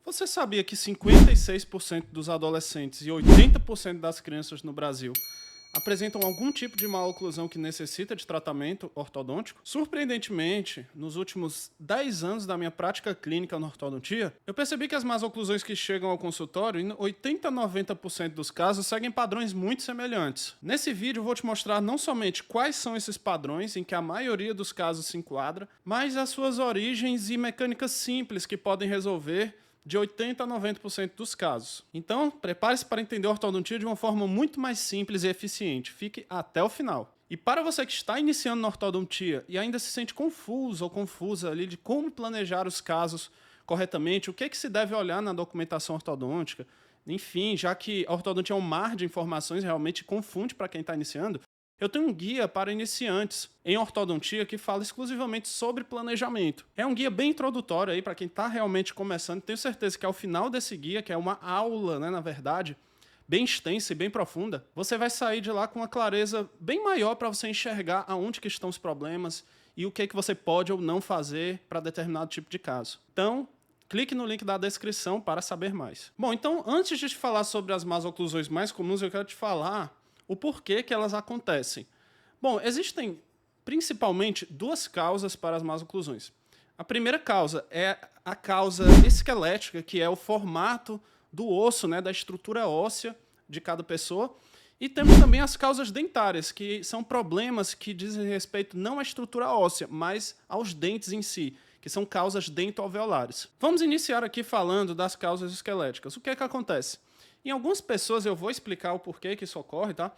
Você sabia que 56% dos adolescentes e 80% das crianças no Brasil apresentam algum tipo de maloclusão que necessita de tratamento ortodôntico? Surpreendentemente, nos últimos 10 anos da minha prática clínica na ortodontia, eu percebi que as maloclusões que chegam ao consultório, em 80 a 90% dos casos, seguem padrões muito semelhantes. Nesse vídeo eu vou te mostrar não somente quais são esses padrões em que a maioria dos casos se enquadra, mas as suas origens e mecânicas simples que podem resolver de 80 a 90% dos casos. Então, prepare-se para entender a ortodontia de uma forma muito mais simples e eficiente. Fique até o final. E para você que está iniciando na ortodontia e ainda se sente confuso ou confusa ali de como planejar os casos corretamente, o que é que se deve olhar na documentação ortodôntica, enfim, já que a ortodontia é um mar de informações, realmente confunde para quem está iniciando, eu tenho um guia para iniciantes em ortodontia que fala exclusivamente sobre planejamento. É um guia bem introdutório aí para quem está realmente começando. Tenho certeza que ao final desse guia, que é uma aula, na verdade, bem extensa e bem profunda, você vai sair de lá com uma clareza bem maior para você enxergar aonde que estão os problemas e o que você pode ou não fazer para determinado tipo de caso. Então, clique no link da descrição para saber mais. Bom, então, antes de te falar sobre as más oclusões mais comuns, eu quero te falar o porquê que elas acontecem. Bom, existem principalmente duas causas para as más oclusões. A primeira causa é a causa esquelética, que é o formato do osso, da estrutura óssea de cada pessoa. E temos também as causas dentárias, que são problemas que dizem respeito não à estrutura óssea, mas aos dentes em si, que são causas dentoalveolares. Vamos iniciar aqui falando das causas esqueléticas. O que é que acontece? Em algumas pessoas, eu vou explicar o porquê que isso ocorre, tá?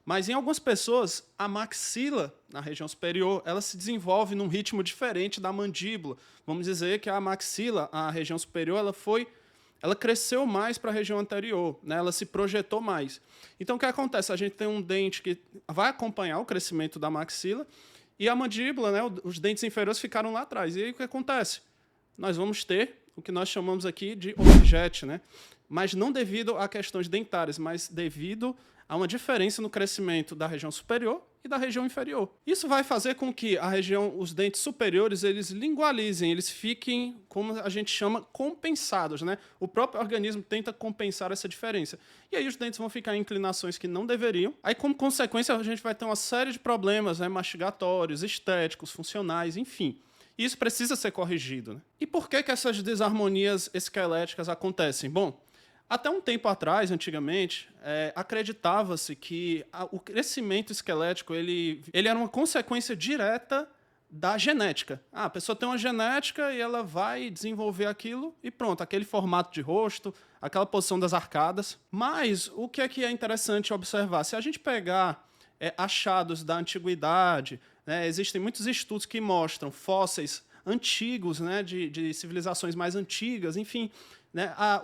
Mas em algumas pessoas, a maxila, na região superior, ela se desenvolve num ritmo diferente da mandíbula. Vamos dizer que a maxila, a região superior, ela cresceu mais para a região anterior, ela se projetou mais. Então, o que acontece? A gente tem um dente que vai acompanhar o crescimento da maxila e a mandíbula, os dentes inferiores ficaram lá atrás. E aí, o que acontece? Nós vamos ter o que nós chamamos aqui de overjet, mas não devido a questões dentárias, mas devido a uma diferença no crescimento da região superior e da região inferior. Isso vai fazer com que os dentes superiores, eles lingualizem, eles fiquem, como a gente chama, compensados, O próprio organismo tenta compensar essa diferença. E aí os dentes vão ficar em inclinações que não deveriam. Aí, como consequência, a gente vai ter uma série de problemas, mastigatórios, estéticos, funcionais, enfim. Isso precisa ser corrigido. E por que essas desarmonias esqueléticas acontecem? Bom, até um tempo atrás, antigamente, acreditava-se que o crescimento esquelético ele era uma consequência direta da genética. A pessoa tem uma genética e ela vai desenvolver aquilo e pronto, aquele formato de rosto, aquela posição das arcadas. Mas o que é interessante observar? Se a gente pegar achados da antiguidade, existem muitos estudos que mostram fósseis antigos, de civilizações mais antigas, enfim,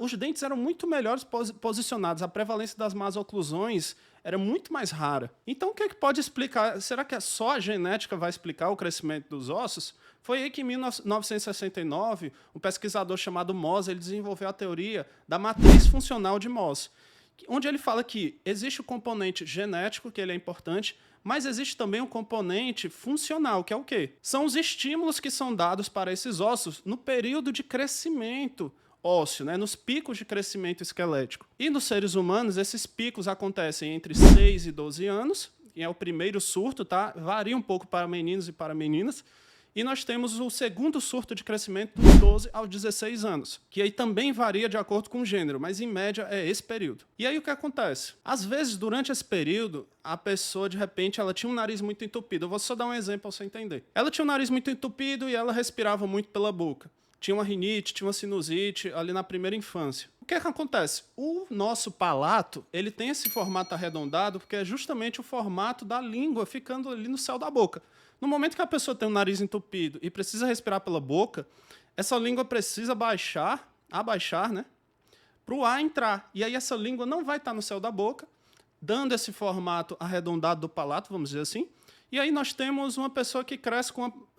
os dentes eram muito melhores posicionados, a prevalência das más oclusões era muito mais rara. Então, o que pode explicar? Será que só a genética vai explicar o crescimento dos ossos? Foi aí que, em 1969, um pesquisador chamado Mohs ele desenvolveu a teoria da matriz funcional de Mohs, onde ele fala que existe o componente genético, que ele é importante, mas existe também um componente funcional, que é o quê? São os estímulos que são dados para esses ossos no período de crescimento ósseo, nos picos de crescimento esquelético. E nos seres humanos, esses picos acontecem entre 6 e 12 anos, e é o primeiro surto, tá? Varia um pouco para meninos e para meninas. E nós temos o segundo surto de crescimento dos 12 aos 16 anos, que aí também varia de acordo com o gênero, mas em média é esse período. E aí o que acontece? Às vezes, durante esse período, a pessoa, de repente, ela tinha um nariz muito entupido. Eu vou só dar um exemplo para você entender. Ela tinha um nariz muito entupido e ela respirava muito pela boca. Tinha uma rinite, tinha uma sinusite ali na primeira infância. O que acontece? O nosso palato, ele tem esse formato arredondado porque é justamente o formato da língua ficando ali no céu da boca. No momento que a pessoa tem o nariz entupido e precisa respirar pela boca, essa língua precisa abaixar, para o ar entrar. E aí essa língua não vai estar no céu da boca, dando esse formato arredondado do palato, vamos dizer assim. E aí nós temos uma pessoa que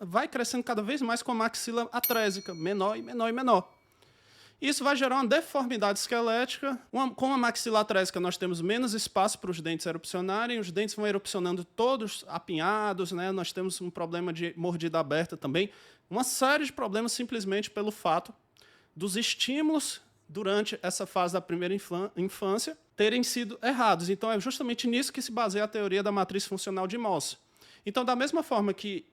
vai crescendo cada vez mais com a maxila atrésica, menor e menor e menor. Isso vai gerar uma deformidade esquelética. Com a maxila atrésica, nós temos menos espaço para os dentes erupcionarem, os dentes vão erupcionando todos apinhados, nós temos um problema de mordida aberta também. Uma série de problemas simplesmente pelo fato dos estímulos durante essa fase da primeira infância, terem sido errados. Então, é justamente nisso que se baseia a teoria da matriz funcional de Mosse. Então, da mesma forma que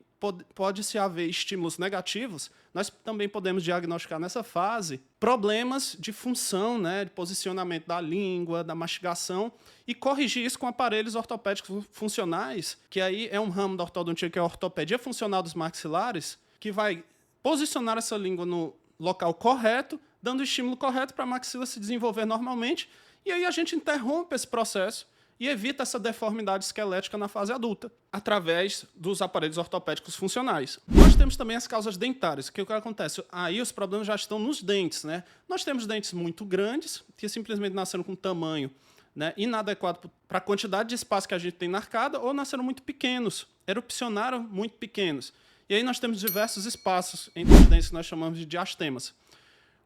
pode-se haver estímulos negativos, nós também podemos diagnosticar nessa fase problemas de função, né, de posicionamento da língua, da mastigação, e corrigir isso com aparelhos ortopédicos funcionais, que aí é um ramo da ortodontia, que é a ortopedia funcional dos maxilares, que vai posicionar essa língua no local correto, dando o estímulo correto para a maxila se desenvolver normalmente, e aí a gente interrompe esse processo e evita essa deformidade esquelética na fase adulta, através dos aparelhos ortopédicos funcionais. Nós temos também as causas dentárias. O que acontece? Aí os problemas já estão nos dentes, né? Nós temos dentes muito grandes, que simplesmente nasceram com tamanho, né, inadequado para a quantidade de espaço que a gente tem na arcada, ou nasceram muito pequenos, erupcionaram muito pequenos. E aí nós temos diversos espaços entre os dentes que nós chamamos de diastemas.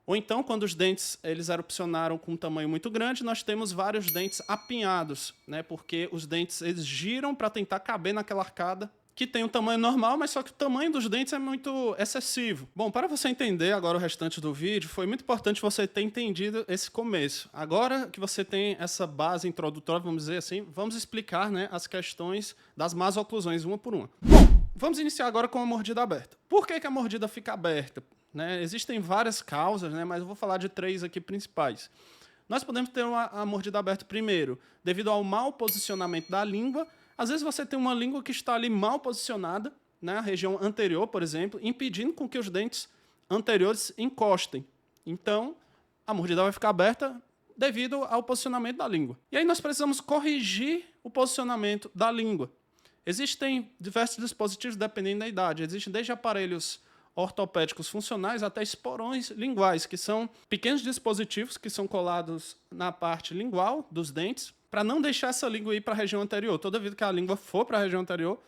Ou então, quando os dentes eles erupcionaram com um tamanho muito grande, nós temos vários dentes apinhados, né? Porque os dentes eles giram para tentar caber naquela arcada que tem um tamanho normal, mas só que o tamanho dos dentes é muito excessivo. Bom, para você entender agora o restante do vídeo, foi muito importante você ter entendido esse começo. Agora que você tem essa base introdutória, vamos dizer assim, vamos explicar, né, as questões das más oclusões uma por uma. Bom, vamos iniciar agora com a mordida aberta. Por que a mordida fica aberta? Né? Existem várias causas, né? Mas eu vou falar de 3 aqui principais. Nós podemos ter a mordida aberta primeiro, devido ao mau posicionamento da língua. Às vezes você tem uma língua que está ali mal posicionada, né? A região anterior, por exemplo, impedindo com que os dentes anteriores encostem. Então, a mordida vai ficar aberta devido ao posicionamento da língua. E aí nós precisamos corrigir o posicionamento da língua. Existem diversos dispositivos dependendo da idade. Existem desde aparelhos ortopédicos funcionais até esporões linguais, que são pequenos dispositivos que são colados na parte lingual dos dentes para não deixar essa língua ir para a região anterior. Toda vez que a língua for para a região anterior,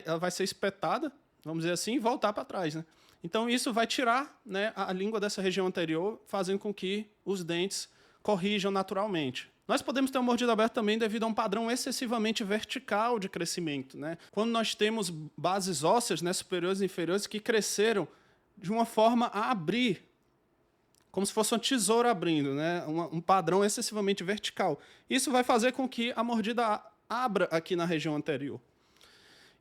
ela vai ser espetada, vamos dizer assim, e voltar para trás, né? Então, isso vai tirar, né, a língua dessa região anterior, fazendo com que os dentes corrijam naturalmente. Nós podemos ter uma mordida aberta também devido a um padrão excessivamente vertical de crescimento, né? Quando nós temos bases ósseas, né, superiores e inferiores, que cresceram de uma forma a abrir, como se fosse uma tesoura abrindo, né? Um padrão excessivamente vertical. Isso vai fazer com que a mordida abra aqui na região anterior.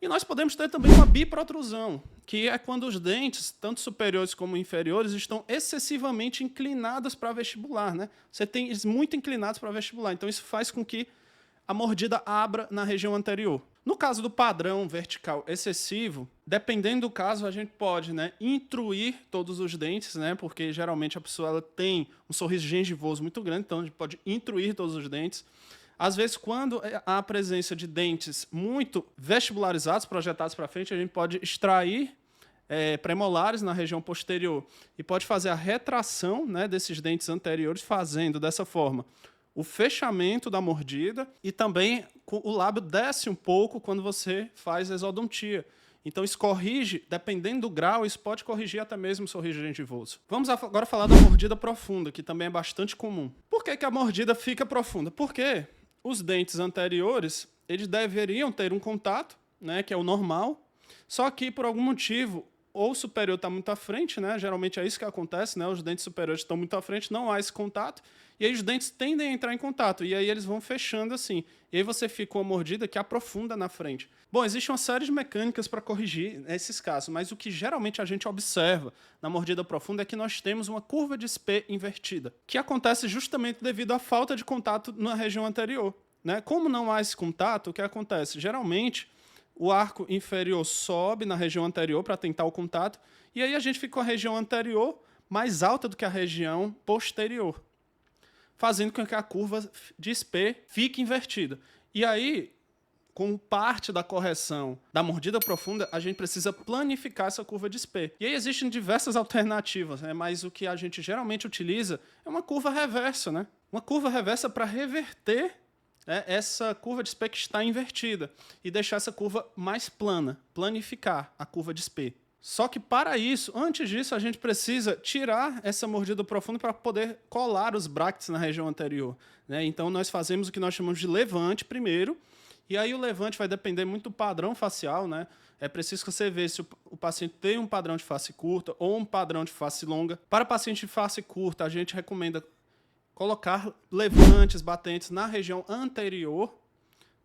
E nós podemos ter também uma biprotrusão, que é quando os dentes, tanto superiores como inferiores, estão excessivamente inclinados para vestibular, né? Você tem eles muito inclinados para vestibular, então isso faz com que a mordida abra na região anterior. No caso do padrão vertical excessivo, dependendo do caso, a gente pode, né, intruir todos os dentes, né? Porque geralmente a pessoa ela tem um sorriso gengivoso muito grande, então a gente pode intruir todos os dentes. Às vezes, quando há a presença de dentes muito vestibularizados, projetados para frente, a gente pode extrair premolares na região posterior e pode fazer a retração, né, desses dentes anteriores, fazendo dessa forma o fechamento da mordida e também o lábio desce um pouco quando você faz exodontia. Então, isso corrige, dependendo do grau, isso pode corrigir até mesmo o sorriso gengivoso. Vamos agora falar da mordida profunda, que também é bastante comum. Por que a mordida fica profunda? Porque os dentes anteriores, eles deveriam ter um contato, né, que é o normal, só que por algum motivo, ou o superior está muito à frente, né, geralmente é isso que acontece, né, os dentes superiores estão muito à frente, não há esse contato, e aí os dentes tendem a entrar em contato, e aí eles vão fechando assim, e aí você fica com uma mordida que aprofunda na frente. Bom, existe uma série de mecânicas para corrigir esses casos, mas o que geralmente a gente observa na mordida profunda é que nós temos uma curva de Spee invertida, que acontece justamente devido à falta de contato na região anterior, né? Como não há esse contato, o que acontece? Geralmente, o arco inferior sobe na região anterior para tentar o contato, e aí a gente fica com a região anterior mais alta do que a região posterior, fazendo com que a curva de Spee fique invertida. E aí, como parte da correção da mordida profunda, a gente precisa planificar essa curva de Spee. E aí existem diversas alternativas, né? Mas o que a gente geralmente utiliza é uma curva reversa, né? Uma curva reversa para reverter essa curva de Spee que está invertida e deixar essa curva mais plana, planificar a curva de Spee. Só que para isso, antes disso, a gente precisa tirar essa mordida profunda para poder colar os bractes na região anterior, né? Então nós fazemos o que nós chamamos de levante primeiro, E aí o levante vai depender muito do padrão facial, né? É preciso que você veja se o paciente tem um padrão de face curta ou um padrão de face longa. Para paciente de face curta, a gente recomenda colocar levantes, batentes na região anterior,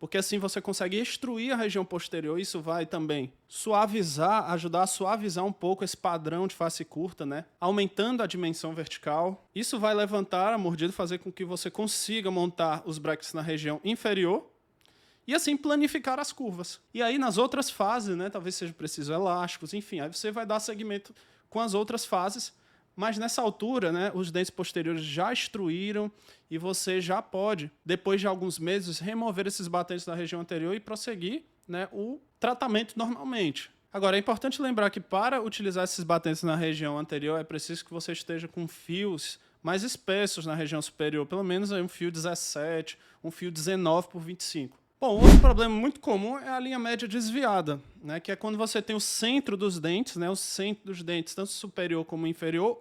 porque assim você consegue extruir a região posterior. Isso vai também suavizar, ajudar a suavizar um pouco esse padrão de face curta, né? Aumentando a dimensão vertical. Isso vai levantar a mordida, fazer com que você consiga montar os brackets na região inferior e assim planificar as curvas. E aí nas outras fases, né, talvez seja preciso elásticos, enfim, aí você vai dar segmento com as outras fases, mas nessa altura, né, os dentes posteriores já extruíram e você já pode, depois de alguns meses, remover esses batentes da região anterior e prosseguir, né, o tratamento normalmente. Agora, é importante lembrar que para utilizar esses batentes na região anterior é preciso que você esteja com fios mais espessos na região superior, pelo menos aí um fio 17, um fio 19 por 25. Bom, outro problema muito comum é a linha média desviada, né, que é quando você tem o centro dos dentes, né, o centro dos dentes, tanto superior como inferior,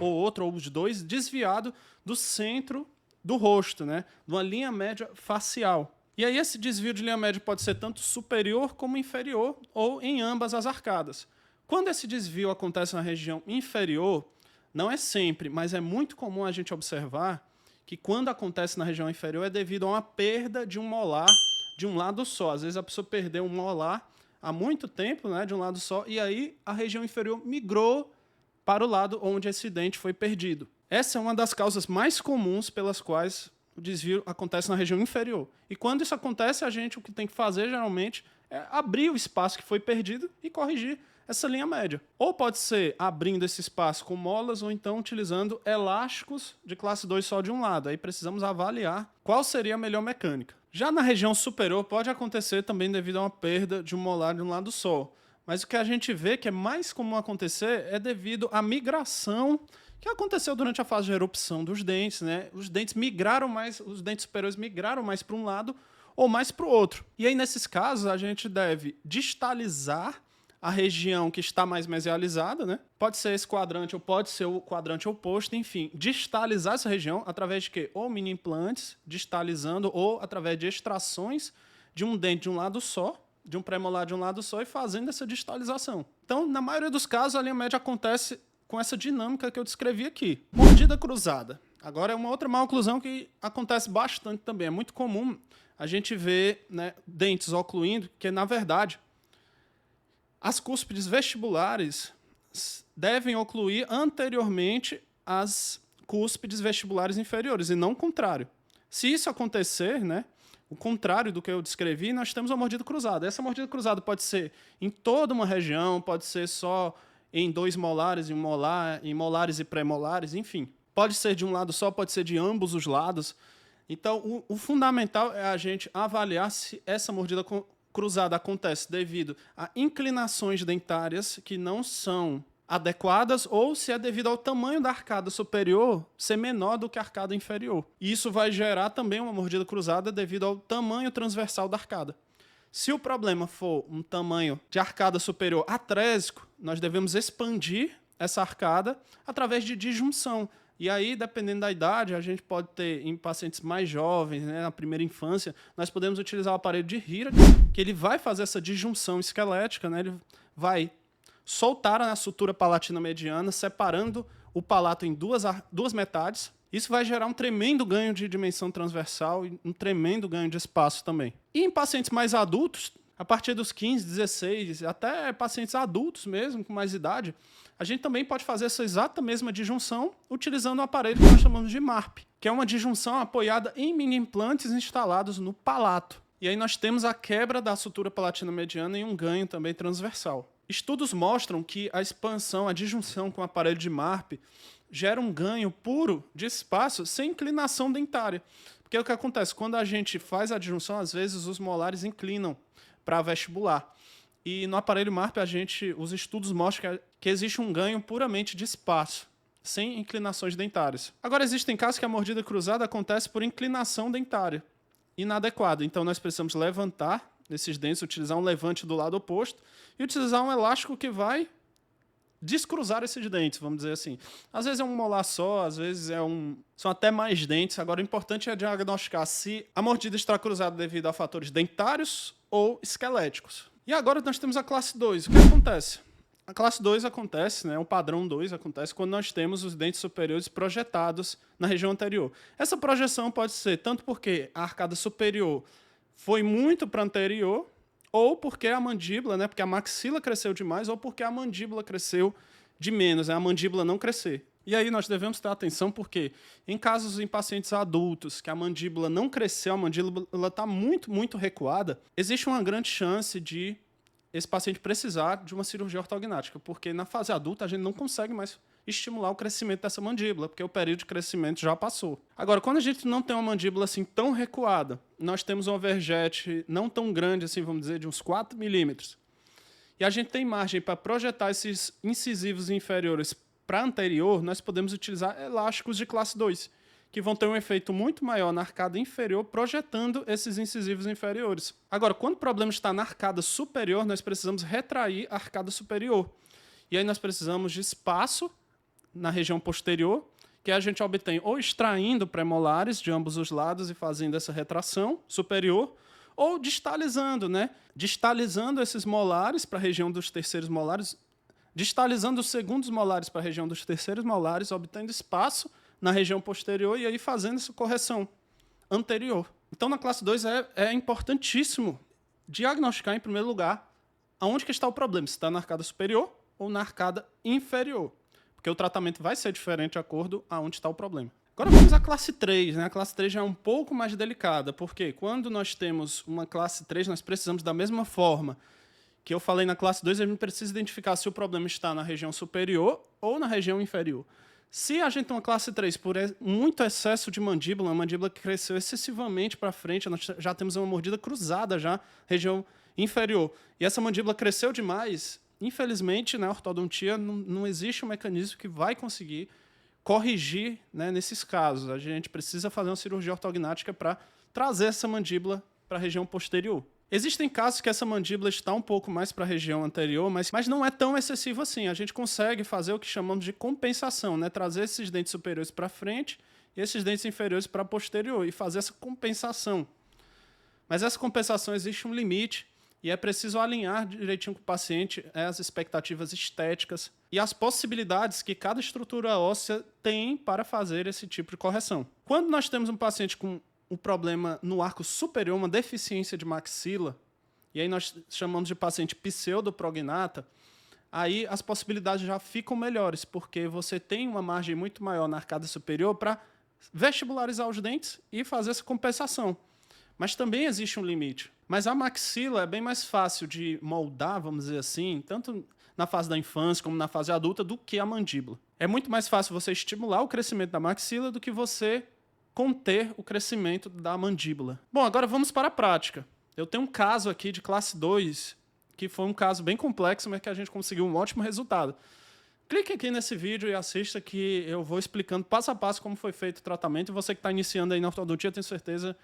ou outro, ou os dois, desviado do centro do rosto, né, de uma linha média facial. E aí esse desvio de linha média pode ser tanto superior como inferior, ou em ambas as arcadas. Quando esse desvio acontece na região inferior, não é sempre, mas é muito comum a gente observar que quando acontece na região inferior é devido a uma perda de um molar de um lado só. Às vezes a pessoa perdeu um molar há muito tempo, né, de um lado só, e aí a região inferior migrou para o lado onde esse dente foi perdido. Essa é uma das causas mais comuns pelas quais o desvio acontece na região inferior. E quando isso acontece, a gente o que tem que fazer geralmente é abrir o espaço que foi perdido e corrigir essa linha média. Ou pode ser abrindo esse espaço com molas ou então utilizando elásticos de classe 2 só de um lado. Aí precisamos avaliar qual seria a melhor mecânica. Já na região superior pode acontecer também devido a uma perda de um molar de um lado só. Mas o que a gente vê que é mais comum acontecer é devido à migração que aconteceu durante a fase de erupção dos dentes, né? Os dentes migraram mais, os dentes superiores migraram mais para um lado ou mais para o outro. E aí, nesses casos, a gente deve distalizar a região que está mais mesializada, né? Pode ser esse quadrante ou pode ser o quadrante oposto, enfim, distalizar essa região através de quê? Ou mini implantes, distalizando, ou através de extrações de um dente de um lado só, de um premolar de um lado só e fazendo essa distalização. Então, na maioria dos casos, a linha média acontece com essa dinâmica que eu descrevi aqui. Mordida cruzada. Agora é uma outra má oclusão que acontece bastante também. É muito comum a gente ver, né, dentes ocluindo, que na verdade as cúspides vestibulares devem ocluir anteriormente às cúspides vestibulares inferiores, e não o contrário. Se isso acontecer, né, o contrário do que eu descrevi, nós temos uma mordida cruzada. Essa mordida cruzada pode ser em toda uma região, pode ser só em 2 molares, em um molar, em molares e pré-molares, enfim. Pode ser de um lado só, pode ser de ambos os lados. Então, o fundamental é a gente avaliar se essa mordida cruzada acontece devido a inclinações dentárias que não são adequadas ou se é devido ao tamanho da arcada superior ser menor do que a arcada inferior. E isso vai gerar também uma mordida cruzada devido ao tamanho transversal da arcada. Se o problema for um tamanho de arcada superior atrésico, nós devemos expandir essa arcada através de disjunção. E aí, dependendo da idade, a gente pode ter, em pacientes mais jovens, né, na primeira infância, nós podemos utilizar o aparelho de Hirac, que ele vai fazer essa disjunção esquelética, né, ele vai soltar a sutura palatina mediana, separando o palato em duas metades. Isso vai gerar um tremendo ganho de dimensão transversal e um tremendo ganho de espaço também. E em pacientes mais adultos, a partir dos 15, 16, até pacientes adultos mesmo, com mais idade, a gente também pode fazer essa exata mesma disjunção utilizando um aparelho que nós chamamos de MARP, que é uma disjunção apoiada em mini implantes instalados no palato. E aí nós temos a quebra da sutura palatina mediana e um ganho também transversal. Estudos mostram que a expansão, a disjunção com o aparelho de MARP gera um ganho puro de espaço sem inclinação dentária. Porque o que acontece? Quando a gente faz a disjunção, às vezes os molares inclinam para vestibular. E no aparelho MARP, os estudos mostram que existe um ganho puramente de espaço, sem inclinações dentárias. Agora, existem casos que a mordida cruzada acontece por inclinação dentária inadequada. Então, nós precisamos levantar esses dentes, utilizar um levante do lado oposto e utilizar um elástico que vai descruzar esses dentes, vamos dizer assim. Às vezes é um molar só, às vezes são até mais dentes. Agora, o importante é diagnosticar se a mordida está cruzada devido a fatores dentários ou esqueléticos. E agora nós temos a classe 2. O que acontece? A classe 2 acontece, né, o padrão 2 acontece quando nós temos os dentes superiores projetados na região anterior. Essa projeção pode ser tanto porque a arcada superior foi muito para anterior, ou porque a mandíbula, né, porque a maxila cresceu demais, ou porque a mandíbula cresceu de menos, né, a mandíbula não crescer. E aí nós devemos ter atenção porque em casos em pacientes adultos que a mandíbula não cresceu, a mandíbula está muito, muito recuada, existe uma grande chance de esse paciente precisar de uma cirurgia ortognática, porque na fase adulta a gente não consegue mais estimular o crescimento dessa mandíbula, porque o período de crescimento já passou. Agora, quando a gente não tem uma mandíbula assim tão recuada, nós temos um overjet não tão grande assim, vamos dizer, de uns 4 milímetros, e a gente tem margem para projetar esses incisivos inferiores para anterior, nós podemos utilizar elásticos de classe 2, que vão ter um efeito muito maior na arcada inferior, projetando esses incisivos inferiores. Agora, quando o problema está na arcada superior, nós precisamos retrair a arcada superior. E aí nós precisamos de espaço na região posterior, que a gente obtém ou extraindo premolares de ambos os lados e fazendo essa retração superior, ou distalizando, né? Distalizando esses molares para a região dos terceiros molares, distalizando os segundos molares para a região dos terceiros molares, obtendo espaço na região posterior e aí fazendo essa correção anterior. Então, na classe 2 é importantíssimo diagnosticar, em primeiro lugar, aonde que está o problema, se está na arcada superior ou na arcada inferior, porque o tratamento vai ser diferente de acordo aonde está o problema. Agora vamos à classe 3, né? A classe 3 já é um pouco mais delicada, porque quando nós temos uma classe 3, nós precisamos da mesma forma que eu falei na classe 2, a gente precisa identificar se o problema está na região superior ou na região inferior. Se a gente tem uma classe 3 por muito excesso de mandíbula, uma mandíbula que cresceu excessivamente para frente, nós já temos uma mordida cruzada já, região inferior, e essa mandíbula cresceu demais, infelizmente, na ortodontia não existe um mecanismo que vai conseguir corrigir, né, nesses casos. A gente precisa fazer uma cirurgia ortognática para trazer essa mandíbula para a região posterior. Existem casos que essa mandíbula está um pouco mais para a região anterior, mas não é tão excessivo assim. A gente consegue fazer o que chamamos de compensação, né? Trazer esses dentes superiores para frente e esses dentes inferiores para posterior e fazer essa compensação. Mas essa compensação existe um limite e é preciso alinhar direitinho com o paciente as expectativas estéticas e as possibilidades que cada estrutura óssea tem para fazer esse tipo de correção. Quando nós temos um paciente com um problema no arco superior, uma deficiência de maxila, e aí nós chamamos de paciente pseudoprognata, aí as possibilidades já ficam melhores, porque você tem uma margem muito maior na arcada superior para vestibularizar os dentes e fazer essa compensação. Mas também existe um limite. Mas a maxila é bem mais fácil de moldar, vamos dizer assim, tanto na fase da infância como na fase adulta, do que a mandíbula. É muito mais fácil você estimular o crescimento da maxila do que você conter o crescimento da mandíbula. Bom, agora vamos para a prática. Eu tenho um caso aqui de classe 2, que foi um caso bem complexo, mas que a gente conseguiu um ótimo resultado. Clique aqui nesse vídeo e assista que eu vou explicando passo a passo como foi feito o tratamento. E você que está iniciando aí na ortodontia, eu tenho certeza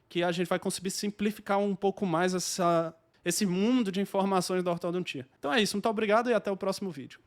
que a gente vai conseguir simplificar um pouco mais esse mundo de informações da ortodontia. Então é isso, muito obrigado e até o próximo vídeo.